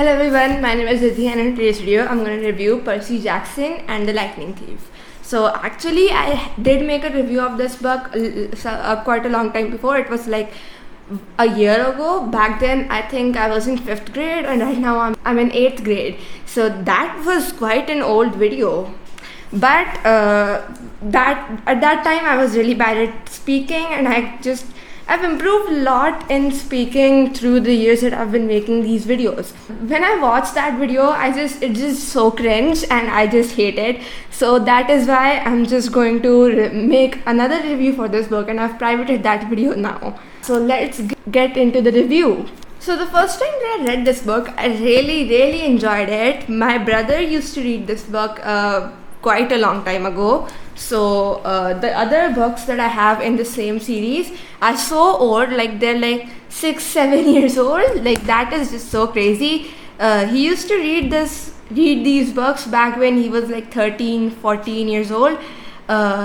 Hello everyone, my name is Riddhi and in today's video I'm going to review Percy Jackson and the Lightning Thief. So actually I did make a review of this book quite a long time before. It was like a year ago. Back then I think I was in 5th grade and right now I'm in 8th grade. So that was quite an old video. But that at that time I was really bad at speaking and I've improved a lot in speaking through the years that I've been making these videos. When I watched that video, it's just so cringe and I just hate it. So that is why I'm just going to make another review for this book and I've privated that video now. So let's get into the review. So the first time that I read this book, I really enjoyed it. My brother used to read this book quite a long time ago. So the other books that I have in the same series are so old, like they're like 6-7 years old. Like that is just so crazy. He used to read these books back when he was like 13-14 years old.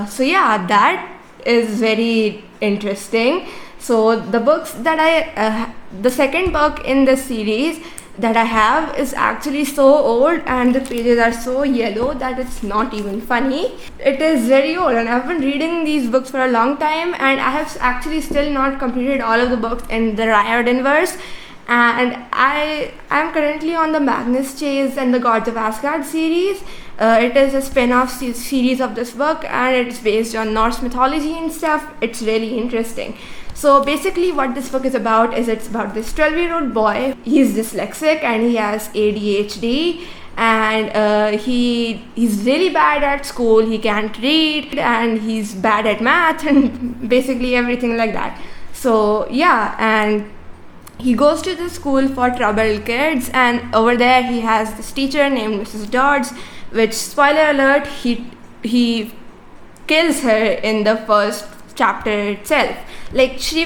So yeah, that is very interesting. So the books that the second book in this series that I have is actually so old and the pages are so yellow that it's not even funny. It is very old and I've been reading these books for a long time and I have actually still not completed all of the books in the Riordanverse, and I am currently on the Magnus Chase and the Gods of Asgard series. It is a spin-off series of this book and it's based on Norse mythology and stuff. It's really interesting. So basically what this book is about is it's about this 12-year-old boy. He's dyslexic and he has ADHD and he's really bad at school. He can't read and he's bad at math and basically everything like that. So yeah, and he goes to the school for troubled kids and over there he has this teacher named Mrs. Dodds, which, spoiler alert, he kills her in the first chapter itself. Like he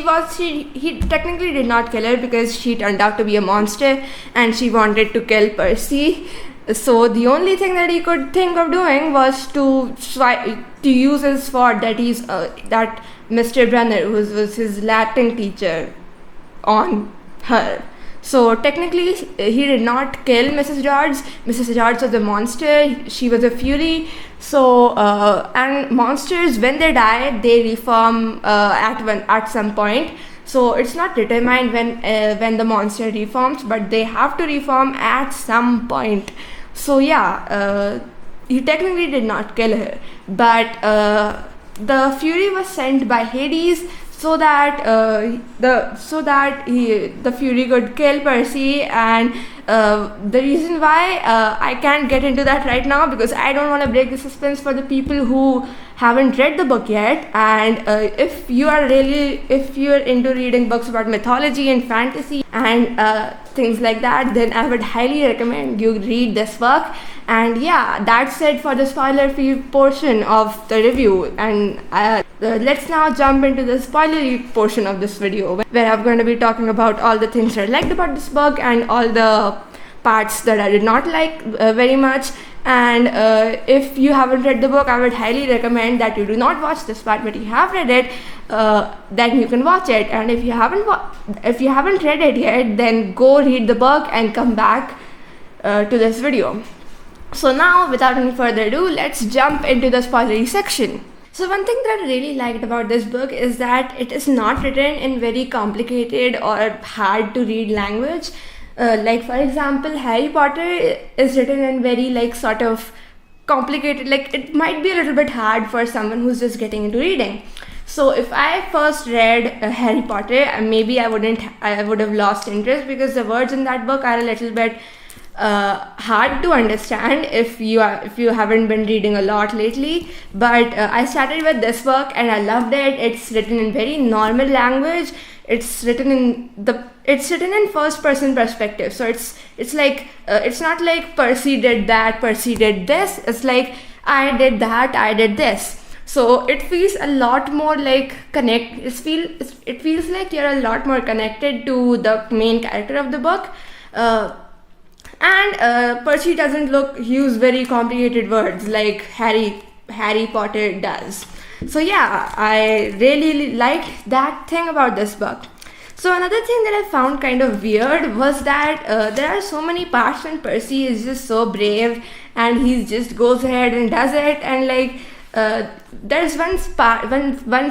technically did not kill her because she turned out to be a monster and she wanted to kill Percy. So the only thing that he could think of doing was to use his sword that that Mr. Brunner, who was his Latin teacher, on her. So technically he did not kill Mrs. Dodds. Mrs. Dodds was a monster. She was a fury. So and monsters, when they die, they reform at some point. So it's not determined when the monster reforms, but they have to reform at some point. So yeah, he technically did not kill her, but the fury was sent by Hades so that the fury could kill Percy. And the reason why I can't get into that right now because I don't want to break the suspense for the people who haven't read the book yet. And if you're into reading books about mythology and fantasy and things like that, then I would highly recommend you read this book. And yeah, that's it for the spoiler-free portion of the review. And let's now jump into the spoilery portion of this video, where I'm going to be talking about all the things that I liked about this book and all the parts that I did not like very much. And if you haven't read the book, I would highly recommend that you do not watch this part, but you have read it, then you can watch it. And if you haven't read it yet, then go read the book and come back to this video. So now, without any further ado, let's jump into the spoilery section. So one thing that I really liked about this book is that it is not written in very complicated or hard to read language. Like for example, Harry Potter is written in very like sort of complicated, like it might be a little bit hard for someone who's just getting into reading. So if I first read Harry Potter, maybe I would have lost interest because the words in that book are a little bit hard to understand if you haven't been reading a lot lately. But I started with this book and I loved it. It's written in very normal language. It's written in first person perspective. So it's like it's not like Percy did that, Percy did this. It's like I did that, I did this. So it feels a lot more like it feels like you're a lot more connected to the main character of the book. And Percy doesn't use very complicated words like Harry Potter does. So yeah, I really liked that thing about this book. So another thing that I found kind of weird was that there are so many parts when Percy is just so brave and he just goes ahead and does it, and like there's one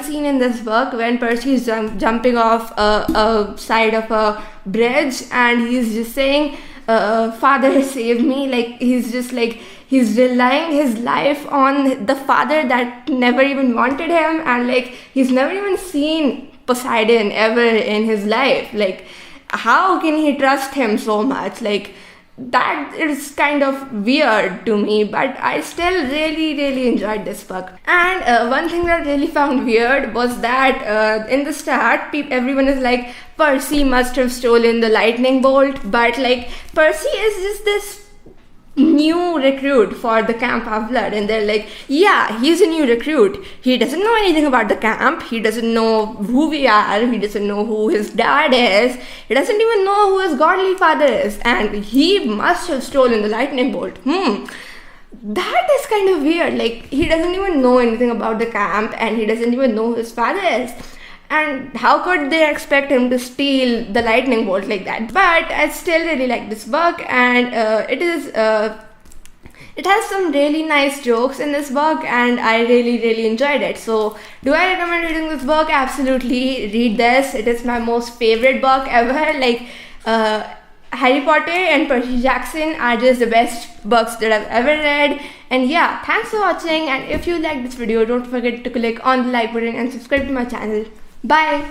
scene in this book when Percy is jumping off a side of a bridge and he's just saying, "Father, save me!" Like he's relying his life on the father that never even wanted him, and like he's never even seen Poseidon ever in his life. Like, how can he trust him so much? Like, that is kind of weird to me, but I still really enjoyed this book. And one thing that I really found weird was that in the start everyone is like, Percy must have stolen the lightning bolt, but like Percy is just this new recruit for the Camp Half-Blood, and they're like, yeah, he's a new recruit, he doesn't know anything about the camp, he doesn't know who we are, he doesn't know who his dad is, he doesn't even know who his godly father is, and he must have stolen the lightning bolt. That is kind of weird. Like, he doesn't even know anything about the camp and he doesn't even know who his father is. And how could they expect him to steal the lightning bolt like that? But I still really like this book, and it has some really nice jokes in this book, and I really enjoyed it. So, do I recommend reading this book? Absolutely, read this. It is my most favorite book ever. Like, Harry Potter and Percy Jackson are just the best books that I've ever read. And yeah, thanks for watching, and if you like this video, don't forget to click on the like button and subscribe to my channel. Bye!